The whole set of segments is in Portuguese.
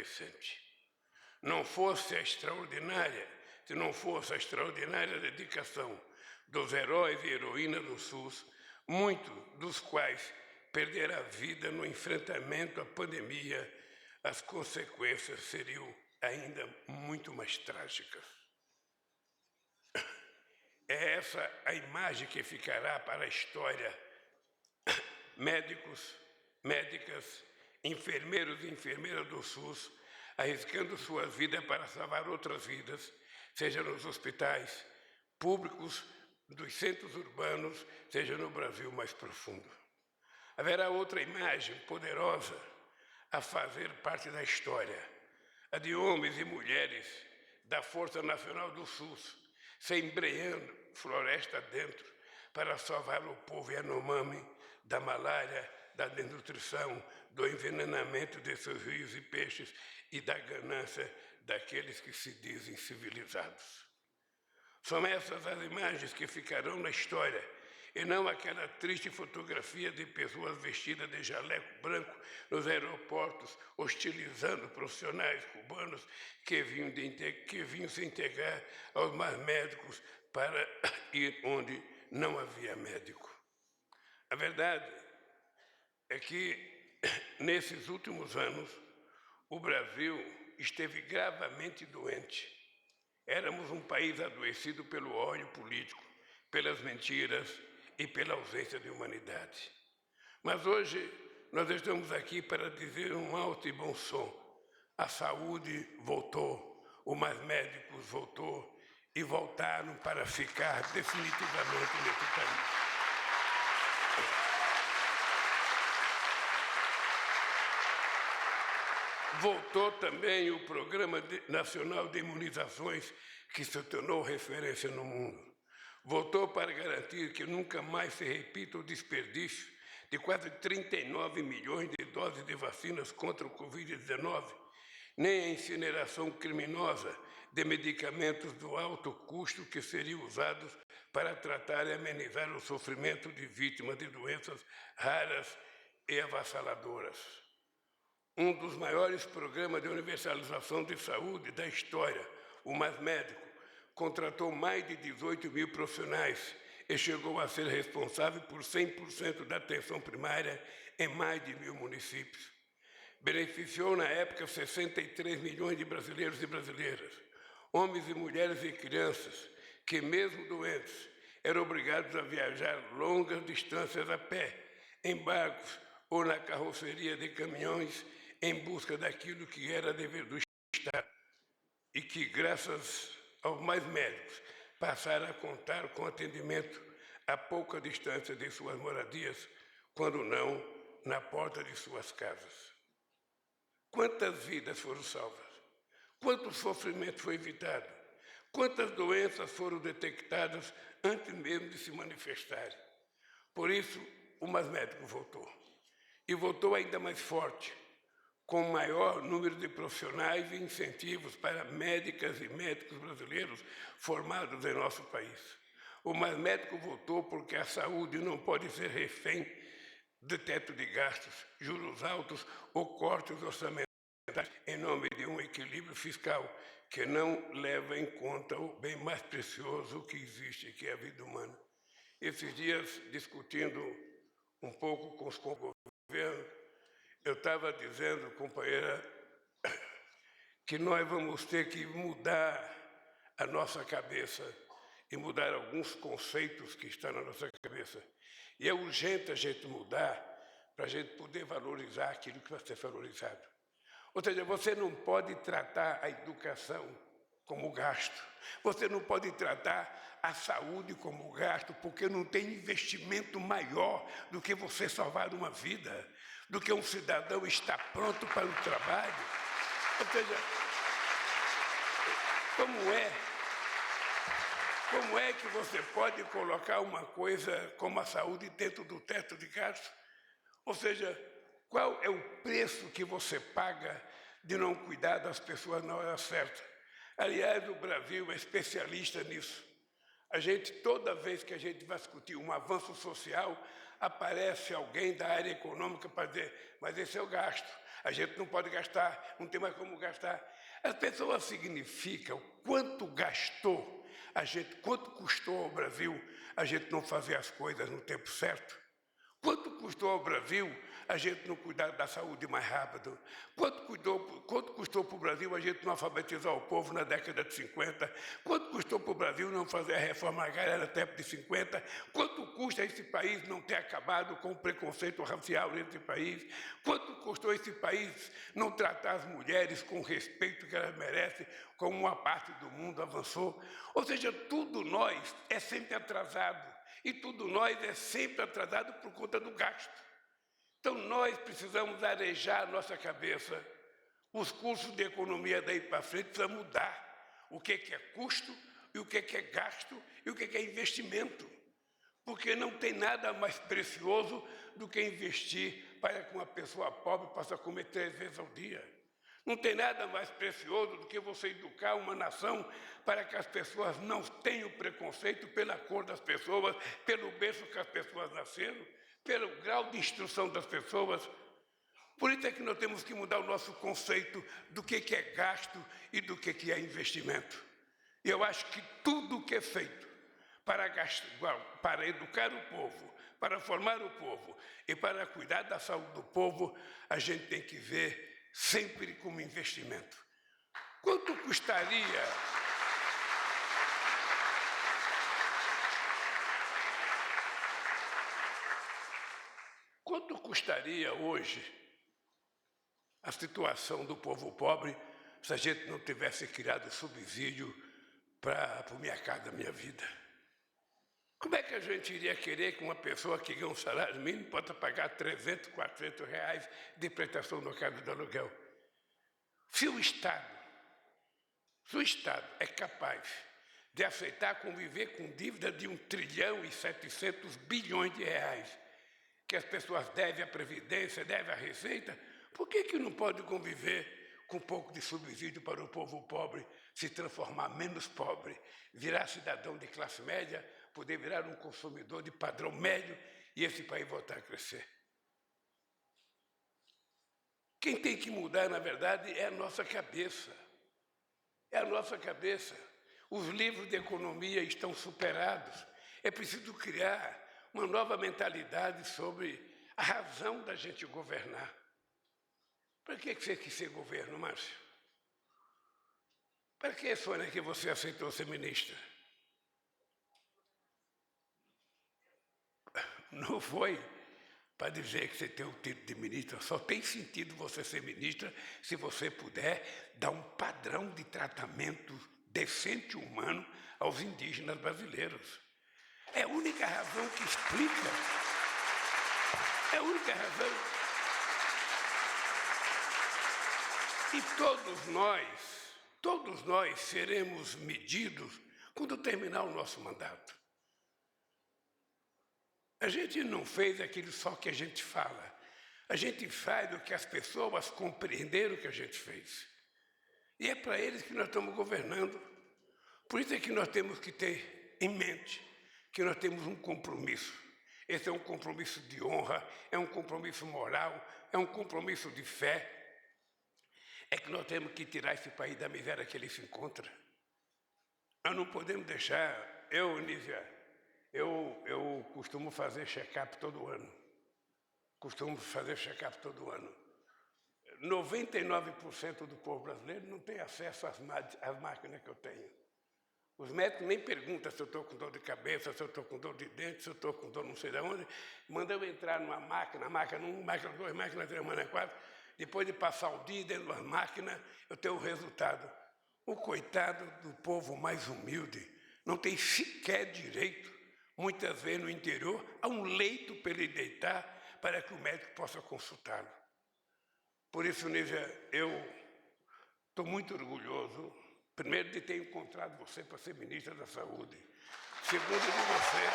recente. Não fosse a extraordinária, se não fosse a extraordinária dedicação dos heróis e heroínas do SUS, muitos dos quais perderam a vida no enfrentamento à pandemia, as consequências seriam ainda muito mais trágicas. É essa a imagem que ficará para a história. Médicos, médicas, enfermeiros e enfermeiras do SUS, arriscando sua vida para salvar outras vidas, seja nos hospitais públicos dos centros urbanos, seja no Brasil mais profundo. Haverá outra imagem poderosa a fazer parte da história, a de homens e mulheres da Força Nacional do SUS, se embreando floresta dentro para salvar o povo Yanomami da malária, da desnutrição, do envenenamento de seus rios e peixes e da ganância daqueles que se dizem civilizados. São essas as imagens que ficarão na história, e não aquela triste fotografia de pessoas vestidas de jaleco branco nos aeroportos, hostilizando profissionais cubanos que vinham se integrar aos mais médicos para ir onde não havia médico. A verdade é que, nesses últimos anos, o Brasil esteve gravemente doente. Éramos um país adoecido pelo ódio político, pelas mentiras e pela ausência de humanidade. Mas hoje nós estamos aqui para dizer um alto e bom som. A saúde voltou, os mais médicos voltou e voltaram para ficar definitivamente nesse país. Voltou também o Programa Nacional de Imunizações, que se tornou referência no mundo. Voltou para garantir que nunca mais se repita o desperdício de quase 39 milhões de doses de vacinas contra o Covid-19, nem a incineração criminosa de medicamentos do alto custo que seriam usados para tratar e amenizar o sofrimento de vítimas de doenças raras e avassaladoras. Um dos maiores programas de universalização de saúde da história, o Mais Médico, contratou mais de 18 mil profissionais e chegou a ser responsável por 100% da atenção primária em mais de 1.000 municípios. Beneficiou, na época, 63 milhões de brasileiros e brasileiras, homens e mulheres e crianças que, mesmo doentes, eram obrigados a viajar longas distâncias a pé, em barcos ou na carroceria de caminhões, em busca daquilo que era dever do Estado e que, graças aos mais médicos, passaram a contar com atendimento a pouca distância de suas moradias, quando não na porta de suas casas. Quantas vidas foram salvas? Quanto sofrimento foi evitado? Quantas doenças foram detectadas antes mesmo de se manifestarem? Por isso, o Mais Médico voltou. E voltou ainda mais forte, com maior número de profissionais e incentivos para médicas e médicos brasileiros formados em nosso país. O Mais Médico voltou porque a saúde não pode ser refém de teto de gastos, juros altos ou cortes orçamentários em nome de um equilíbrio fiscal que não leva em conta o bem mais precioso que existe, que é a vida humana. Esses dias, discutindo um pouco com os governos, eu estava dizendo, companheira, que nós vamos ter que mudar a nossa cabeça e mudar alguns conceitos que estão na nossa cabeça. E é urgente a gente mudar para a gente poder valorizar aquilo que vai ser valorizado. Ou seja, você não pode tratar a educação como gasto. Você não pode tratar a saúde como gasto, porque não tem investimento maior do que você salvar uma vida, do que um cidadão estar pronto para o trabalho. Ou seja, como é que você pode colocar uma coisa como a saúde dentro do teto de gastos? Ou seja, qual é o preço que você paga de não cuidar das pessoas na hora certa? Aliás, o Brasil é especialista nisso. Toda vez que a gente vai discutir um avanço social, aparece alguém da área econômica para dizer, mas esse é o gasto, a gente não pode gastar, não tem mais como gastar. As pessoas significam quanto gastou, quanto custou ao Brasil a gente não fazer as coisas no tempo certo. Quanto custou ao Brasil a gente não cuidar da saúde mais rápido? Quanto custou para o Brasil a gente não alfabetizar o povo na década de 50? Quanto custou para o Brasil não fazer a reforma agrária na década de 50? Quanto custa esse país não ter acabado com o preconceito racial nesse país? Quanto custou esse país não tratar as mulheres com o respeito que elas merecem, como uma parte do mundo avançou? Ou seja, tudo nós é sempre atrasado. E tudo nós é sempre atrasado por conta do gasto. Então, nós precisamos arejar a nossa cabeça. Os cursos de economia daí para frente precisam mudar. O que é custo, e o que é gasto, e o que é investimento. Porque não tem nada mais precioso do que investir para que uma pessoa pobre possa comer 3 vezes ao dia. Não tem nada mais precioso do que você educar uma nação para que as pessoas não tenham preconceito pela cor das pessoas, pelo berço que as pessoas nasceram, pelo grau de instrução das pessoas. Por isso é que nós temos que mudar o nosso conceito do que é gasto e do que é investimento. E eu acho que tudo que é feito para educar o povo, para formar o povo e para cuidar da saúde do povo, a gente tem que ver sempre como investimento. Quanto custaria hoje a situação do povo pobre se a gente não tivesse criado subsídio para o Minha Casa Minha Vida? Como é que a gente iria querer que uma pessoa que ganha um salário mínimo possa pagar 300, 400 reais de prestação no casa do aluguel? Se o Estado é capaz de aceitar conviver com dívida de 1,7 trilhão de reais, que as pessoas devem à Previdência, devem à Receita, por que não pode conviver com um pouco de subsídio para o povo pobre se transformar menos pobre, virar cidadão de classe média, poder virar um consumidor de padrão médio e esse país voltar a crescer? Quem tem que mudar, na verdade, é a nossa cabeça. É a nossa cabeça. Os livros de economia estão superados. É preciso criar uma nova mentalidade sobre a razão da gente governar. Para que você quis ser governo, Márcio? Para que, Sônia, que você aceitou ser ministra? Não foi para dizer que você tem o título de ministra. Só tem sentido você ser ministra se você puder dar um padrão de tratamento decente e humano aos indígenas brasileiros. É a única razão que explica. É a única razão. E todos nós seremos medidos quando terminar o nosso mandato. A gente não fez aquilo só que a gente fala. A gente faz o que as pessoas compreenderam que a gente fez. E é para eles que nós estamos governando. Por isso é que nós temos que ter em mente que nós temos um compromisso. Esse é um compromisso de honra, é um compromisso moral, é um compromisso de fé. É que nós temos que tirar esse país da miséria que ele se encontra. Nós não podemos deixar. Nívia, eu costumo fazer check-up todo ano. 99% do povo brasileiro não tem acesso às máquinas que eu tenho. Os médicos nem perguntam se eu estou com dor de cabeça, se eu estou com dor de dente, se eu estou com dor não sei de onde. Mandam eu entrar numa máquina 1, máquina 2, máquina 3, máquina 4. Depois de passar o dia dentro das máquinas, eu tenho o resultado. O coitado do povo mais humilde não tem sequer direito, muitas vezes no interior, a um leito para ele deitar para que o médico possa consultá-lo. Por isso, Nívia, eu estou muito orgulhoso, primeiro, de ter encontrado você para ser ministra da Saúde. Segundo, de você.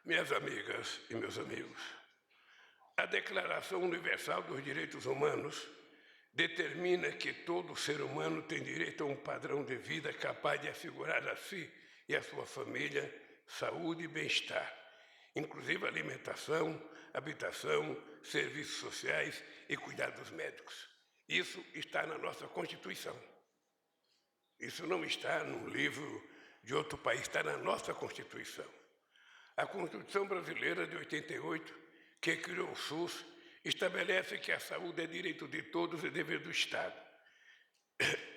Minhas amigas e meus amigos, a Declaração Universal dos Direitos Humanos determina que todo ser humano tem direito a um padrão de vida capaz de assegurar a si e a sua família saúde e bem-estar, inclusive alimentação, habitação, serviços sociais e cuidados médicos. Isso está na nossa Constituição. Isso não está num livro de outro país, está na nossa Constituição. A Constituição brasileira de 88, que criou o SUS, estabelece que a saúde é direito de todos e dever do Estado,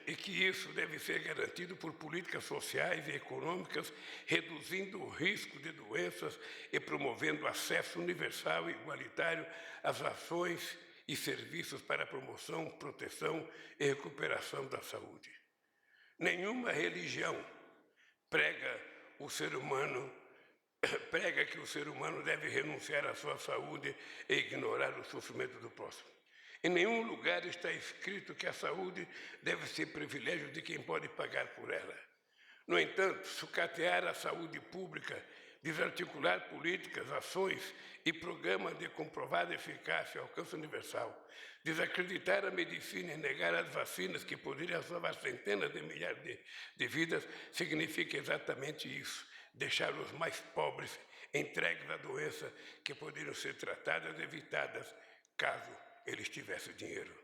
e que isso deve ser garantido por políticas sociais e econômicas, reduzindo o risco de doenças e promovendo acesso universal e igualitário às ações e serviços para a promoção, proteção e recuperação da saúde. Nenhuma religião prega que o ser humano deve renunciar à sua saúde e ignorar o sofrimento do próximo. Em nenhum lugar está escrito que a saúde deve ser privilégio de quem pode pagar por ela. No entanto, sucatear a saúde pública, desarticular políticas, ações e programas de comprovada eficácia e alcance universal, desacreditar a medicina e negar as vacinas que poderiam salvar centenas de milhares de vidas, significa exatamente isso: deixar os mais pobres entregues à doença que poderiam ser tratadas e evitadas caso eles tivessem dinheiro.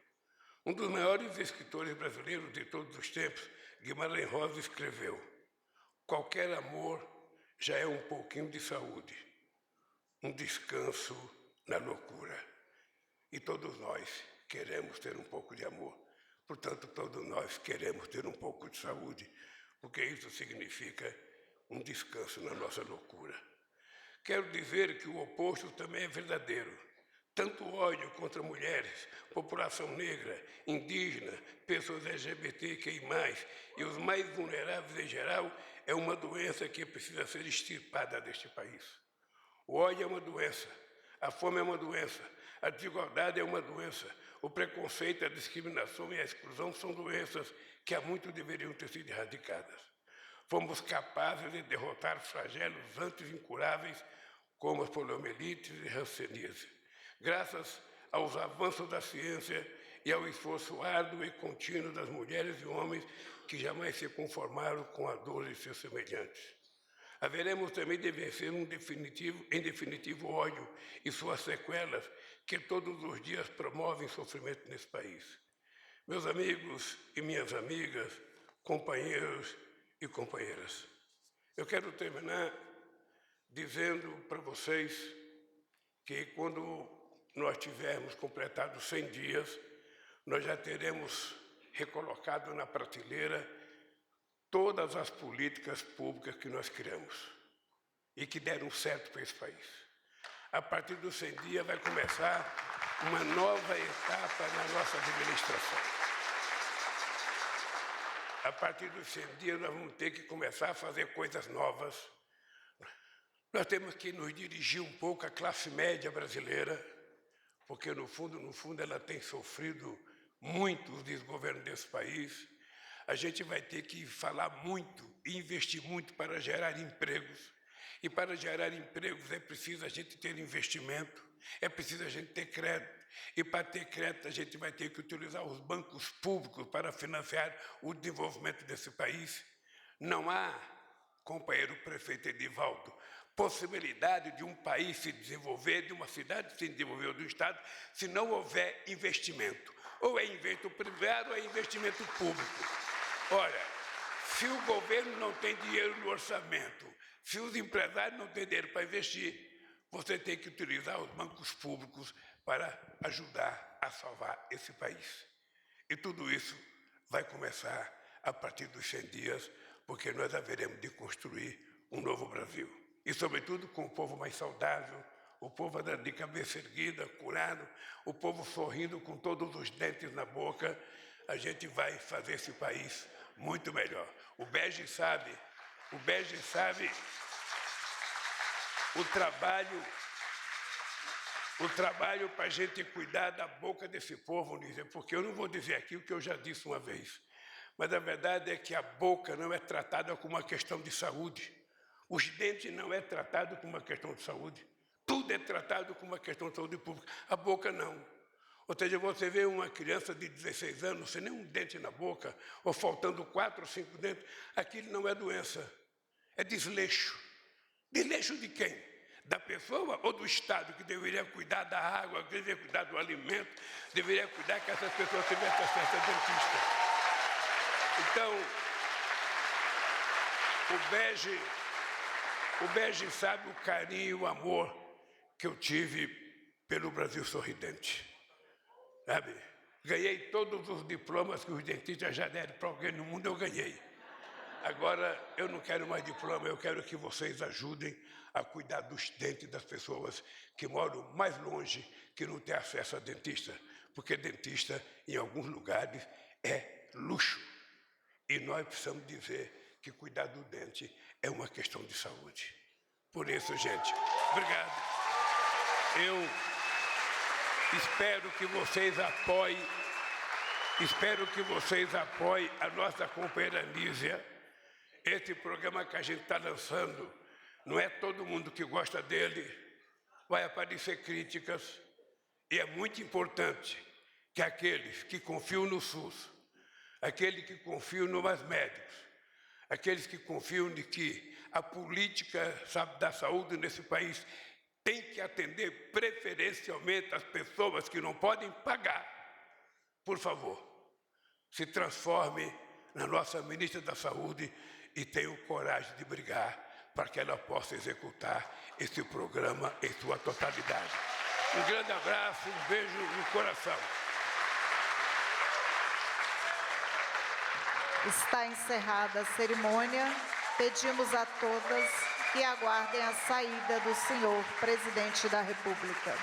Um dos maiores escritores brasileiros de todos os tempos, Guimarães Rosa, escreveu: qualquer amor já é um pouquinho de saúde, um descanso na loucura. E todos nós queremos ter um pouco de amor. Portanto, todos nós queremos ter um pouco de saúde, porque isso significa um descanso na nossa loucura. Quero dizer que o oposto também é verdadeiro. Tanto ódio contra mulheres, população negra, indígena, pessoas LGBTQI+, e os mais vulneráveis em geral, é uma doença que precisa ser extirpada deste país. O ódio é uma doença, a fome é uma doença, a desigualdade é uma doença, o preconceito, a discriminação e a exclusão são doenças que há muito deveriam ter sido erradicadas. Fomos capazes de derrotar flagelos antes incuráveis como as poliomielites e hanseníase, graças aos avanços da ciência e ao esforço árduo e contínuo das mulheres e homens que jamais se conformaram com a dor de seus semelhantes. Haveremos também de vencer em definitivo ódio e suas sequelas que todos os dias promovem sofrimento nesse país. Meus amigos e minhas amigas, companheiros e companheiras, eu quero terminar dizendo para vocês que quando nós tivermos completado 100 dias, nós já teremos recolocado na prateleira todas as políticas públicas que nós criamos e que deram certo para esse país. A partir dos 100 dias vai começar uma nova etapa na nossa administração. A partir dos 100 dias nós vamos ter que começar a fazer coisas novas. Nós temos que nos dirigir um pouco à classe média brasileira, porque no fundo ela tem sofrido muito o desgoverno desse país. A gente vai ter que falar muito e investir muito para gerar empregos. E para gerar empregos é preciso a gente ter investimento, é preciso a gente ter crédito. E para ter crédito a gente vai ter que utilizar os bancos públicos para financiar o desenvolvimento desse país. Não há, companheiro prefeito Edivaldo, possibilidade de um país se desenvolver, de uma cidade se desenvolver, ou do Estado, se não houver investimento. Ou é investimento privado ou é investimento público. Olha, se o governo não tem dinheiro no orçamento, se os empresários não têm dinheiro para investir, você tem que utilizar os bancos públicos para ajudar a salvar esse país. E tudo isso vai começar a partir dos 100 dias, porque nós haveremos de construir um novo Brasil. E, sobretudo, com o povo mais saudável, o povo de cabeça erguida, curado, o povo sorrindo com todos os dentes na boca, a gente vai fazer esse país muito melhor. O Bege sabe o trabalho para a gente cuidar da boca desse povo, Nízia, porque eu não vou dizer aqui o que eu já disse uma vez, mas a verdade é que a boca não é tratada como uma questão de saúde. Os dentes não é tratado como uma questão de saúde. Tudo é tratado como uma questão de saúde pública. A boca não. Ou seja, você vê uma criança de 16 anos sem nenhum dente na boca, ou faltando 4 ou 5 dentes, aquilo não é doença, é desleixo. Desleixo de quem? Da pessoa ou do Estado, que deveria cuidar da água, que deveria cuidar do alimento, deveria cuidar que essas pessoas tivessem acesso a dentista. Então, o Bege sabe o carinho e o amor que eu tive pelo Brasil Sorridente. Sabe? Ganhei todos os diplomas que os dentistas já deram para alguém no mundo, eu ganhei. Agora, eu não quero mais diploma, eu quero que vocês ajudem a cuidar dos dentes das pessoas que moram mais longe, que não têm acesso a dentista, porque dentista, em alguns lugares, é luxo. E nós precisamos dizer que cuidar do dente é uma questão de saúde. Por isso, gente, obrigado. Eu espero que vocês apoiem a nossa companheira Nízia. Esse programa que a gente está lançando, não é todo mundo que gosta dele, vai aparecer críticas, e é muito importante que aqueles que confiam no SUS, aqueles que confiam no Mais Médicos, aqueles que confiam de que a política, sabe, da saúde nesse país tem que atender preferencialmente as pessoas que não podem pagar, por favor, se transforme na nossa ministra da Saúde e tenham coragem de brigar para que ela possa executar esse programa em sua totalidade. Um grande abraço, um beijo no coração. Está encerrada a cerimônia. Pedimos a todas que aguardem a saída do senhor presidente da República.